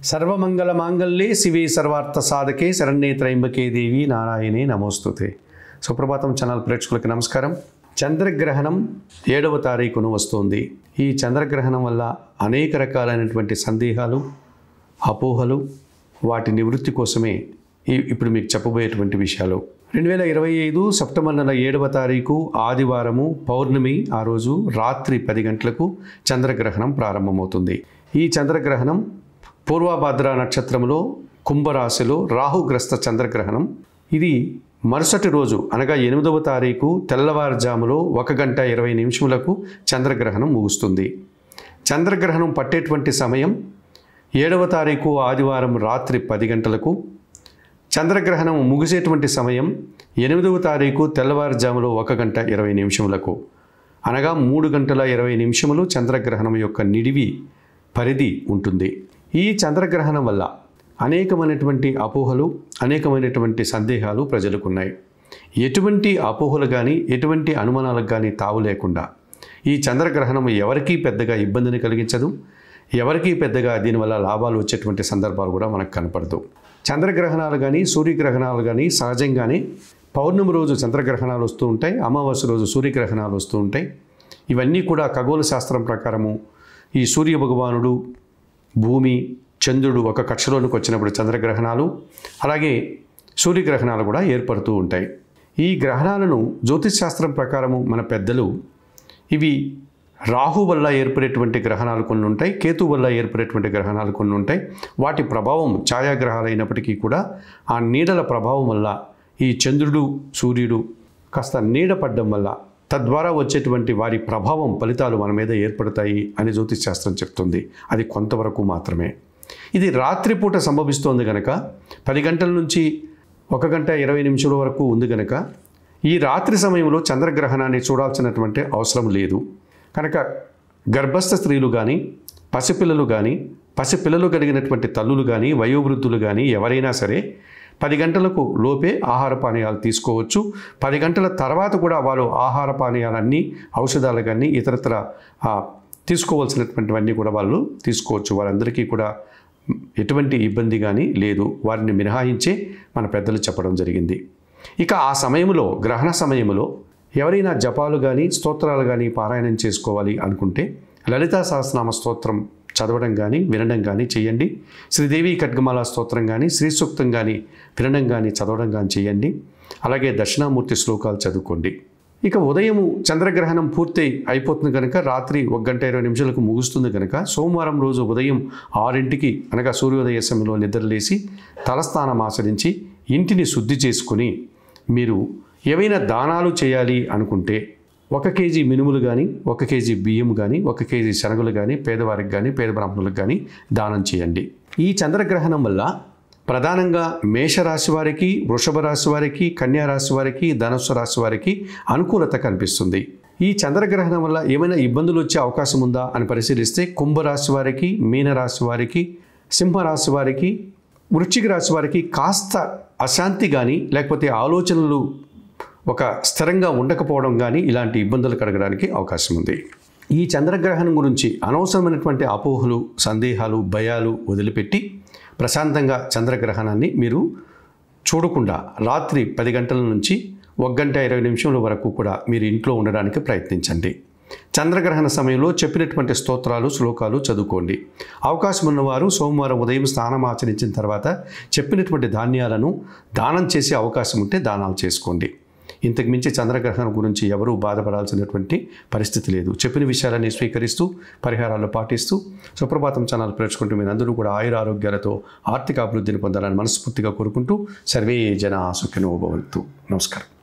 సర్వమంగళ మాంగళ్యే శివే సర్వార్థ సాధకే శరణ్యే త్రయంబకే దేవి నారాయణే నమోస్తుతే. సుప్రభాతం ఛానల్ ప్రేక్షకులకి నమస్కారం. చంద్రగ్రహణం 7వ తారీఖున వస్తుంది. ఈ చంద్రగ్రహణం వల్ల అనేక రకాలైనటువంటి సందేహాలు, అపోహలు, వాటి నివృత్తి కోసమే ఇప్పుడు మీకు చెప్పబోయేటువంటి విషయాలు. 2025 సెప్టెంబర్ నెల 7వ తారీఖు ఆదివారము పౌర్ణమి. ఆ రోజు రాత్రి 10 గంటలకు చంద్రగ్రహణం ప్రారంభమవుతుంది. ఈ చంద్రగ్రహణం పూర్వభద్ర నక్షత్రంలో కుంభరాశిలో రాహుగ్రస్త చంద్రగ్రహణం. ఇది మరుసటి రోజు అనగా 8వ తారీఖు తెల్లవారుజాములో 1 గంట 20 నిమిషములకు చంద్రగ్రహణం ముగుస్తుంది. చంద్రగ్రహణం పట్టేటువంటి సమయం 7వ తారీఖు ఆదివారం రాత్రి 10 గంటలకు. చంద్రగ్రహణం ముగిసేటువంటి సమయం 8వ తారీఖు తెల్లవారుజాములో 1 గంట 20 నిమిషములకు, అనగా 3 గంటల 20 నిమిషములు చంద్రగ్రహణం యొక్క నిడివి పరిధి ఉంటుంది. ఈ చంద్రగ్రహణం వల్ల అనేకమైనటువంటి అపోహలు, అనేకమైనటువంటి సందేహాలు ప్రజలకున్నాయి. ఎటువంటి అపోహలు కానీ, ఎటువంటి అనుమానాలకు కానీ తావు లేకుండా ఈ చంద్రగ్రహణం ఎవరికీ పెద్దగా ఇబ్బందిని కలిగించదు. ఎవరికీ పెద్దగా దీనివల్ల లాభాలు వచ్చేటువంటి సందర్భాలు కూడా మనకు కనపడదు. చంద్రగ్రహణాలు కానీ, సూర్యగ్రహణాలు కానీ సహజంగానే పౌర్ణమి రోజు చంద్రగ్రహణాలు వస్తూ ఉంటాయి, అమావాస్య రోజు సూర్యగ్రహణాలు వస్తూ ఉంటాయి. ఇవన్నీ కూడా ఖగోళ శాస్త్రం ప్రకారము ఈ సూర్య భగవానుడు, భూమి, చంద్రుడు ఒక కక్షలోనికి వచ్చినప్పుడు చంద్రగ్రహణాలు, అలాగే సూర్యగ్రహణాలు కూడా ఏర్పడుతూ ఉంటాయి. ఈ గ్రహణాలను జ్యోతిష్ శాస్త్రం ప్రకారము మన పెద్దలు ఇవి రాహు వల్ల ఏర్పడేటువంటి గ్రహణాలు కొన్ని ఉంటాయి, కేతు వల్ల ఏర్పడేటువంటి గ్రహణాలు కొన్ని ఉంటాయి. వాటి ప్రభావం ఛాయాగ్రహాలు అయినప్పటికీ కూడా ఆ నీడల ప్రభావం వల్ల ఈ చంద్రుడు, సూర్యుడు కాస్త నీడ పడ్డం వల్ల తద్వారా వచ్చేటువంటి వారి ప్రభావం, ఫలితాలు మన మీద ఏర్పడతాయి అని జ్యోతిష్ శాస్త్రం చెప్తుంది. అది కొంతవరకు మాత్రమే. ఇది రాత్రిపూట సంభవిస్తోంది కనుక 10 గంటల నుంచి 1 గంట 20 నిమిషాల వరకు ఉంది కనుక ఈ రాత్రి సమయంలో చంద్రగ్రహణాన్ని చూడాల్సినటువంటి అవసరం లేదు. కనుక గర్భస్థ స్త్రీలు కానీ, పసిపిల్లలు కానీ, పసిపిల్లలు కలిగినటువంటి తల్లులు కానీ, వయోవృద్ధులు కానీ ఎవరైనా సరే 10 గంటలకు లోపే ఆహార పానీయాలు తీసుకోవచ్చు. 10 గంటల తర్వాత కూడా వారు ఆహార పానీయాలన్నీ, ఔషధాలు కానీ, ఇతరత్ర తీసుకోవాల్సినటువంటివన్నీ కూడా వాళ్ళు తీసుకోవచ్చు. వారందరికీ కూడా ఎటువంటి ఇబ్బంది కానీ లేదు. వారిని మినహాయించే మన పెద్దలు చెప్పడం జరిగింది. ఇక ఆ సమయంలో, గ్రహణ సమయంలో ఎవరైనా జపాలు కానీ, స్తోత్రాలు కానీ పారాయణం చేసుకోవాలి అనుకుంటే లలితా సహస్రనామ స్తోత్రం చదవడం కానీ, వినడం కానీ చేయండి. శ్రీదేవి ఖడ్గమాల స్తోత్రం కానీ, శ్రీ సూక్తం కానీ వినడం కానీ, చదవడం కానీ చేయండి. అలాగే దక్షిణామూర్తి శ్లోకాలు చదువుకోండి. ఇక ఉదయము చంద్రగ్రహణం పూర్తి అయిపోతుంది కనుక రాత్రి 1 గంట 20 నిమిషాలకు ముగుస్తుంది కనుక సోమవారం రోజు ఉదయం 6ంటికి అనగా సూర్యోదయ సమయంలో నిద్రలేసి తలస్నానం ఆచరించి ఇంటిని శుద్ధి చేసుకుని మీరు ఏవైనా దానాలు చేయాలి అనుకుంటే 1 కేజీ మినుములు కానీ, 1 కేజీ బియ్యం కానీ, 1 కేజీ శనగలు కానీ పేదవారికి కానీ, పేద బ్రాహ్మణులకు కానీ దానం చేయండి. ఈ చంద్రగ్రహణం వల్ల ప్రధానంగా మేషరాశి వారికి, వృషభ రాశి వారికి, కన్యా రాశి వారికి, ధనుస్సు రాశి వారికి అనుకూలత కనిపిస్తుంది. ఈ చంద్రగ్రహణం వల్ల ఏమైనా ఇబ్బందులు వచ్చే అవకాశం ఉందా అని పరిశీలిస్తే కుంభరాశి వారికి, మీనరాశి వారికి, సింహరాశి వారికి, వృశ్చిక రాశి వారికి కాస్త అశాంతి కానీ, లేకపోతే ఆలోచనలు ఒక స్థిరంగా ఉండకపోవడం కానీ ఇలాంటి ఇబ్బందులు కలగడానికి అవకాశం ఉంది. ఈ చంద్రగ్రహణం గురించి అనవసరమైనటువంటి అపోహలు, సందేహాలు, భయాలు వదిలిపెట్టి ప్రశాంతంగా చంద్రగ్రహణాన్ని మీరు చూడకుండా రాత్రి 10 గంటల నుంచి 1 గంట 20 నిమిషాల వరకు కూడా మీరు ఇంట్లో ఉండడానికి ప్రయత్నించండి. చంద్రగ్రహణ సమయంలో చెప్పినటువంటి స్తోత్రాలు, శ్లోకాలు చదువుకోండి. అవకాశం ఉన్నవారు సోమవారం ఉదయం స్నానం ఆచరించిన తర్వాత చెప్పినటువంటి ధాన్యాలను దానం చేసే అవకాశం ఉంటే దానాలు చేసుకోండి. ఇంతకు మించి చంద్రగ్రహణం గురించి ఎవరూ బాధపడాల్సినటువంటి పరిస్థితి లేదు. చెప్పిన విషయాలన్నీ స్వీకరిస్తూ, పరిహారాలు పాటిస్తూ సుప్రభాతం ఛానల్ ప్రేక్షకుంటూ మీరు అందరూ కూడా ఆయుర ఆరోగ్యాలతో ఆర్థిక అభివృద్ధిని పొందాలని మనస్ఫూర్తిగా కోరుకుంటూ సర్వే జనా సుఖినో భవంతు. నమస్కారం.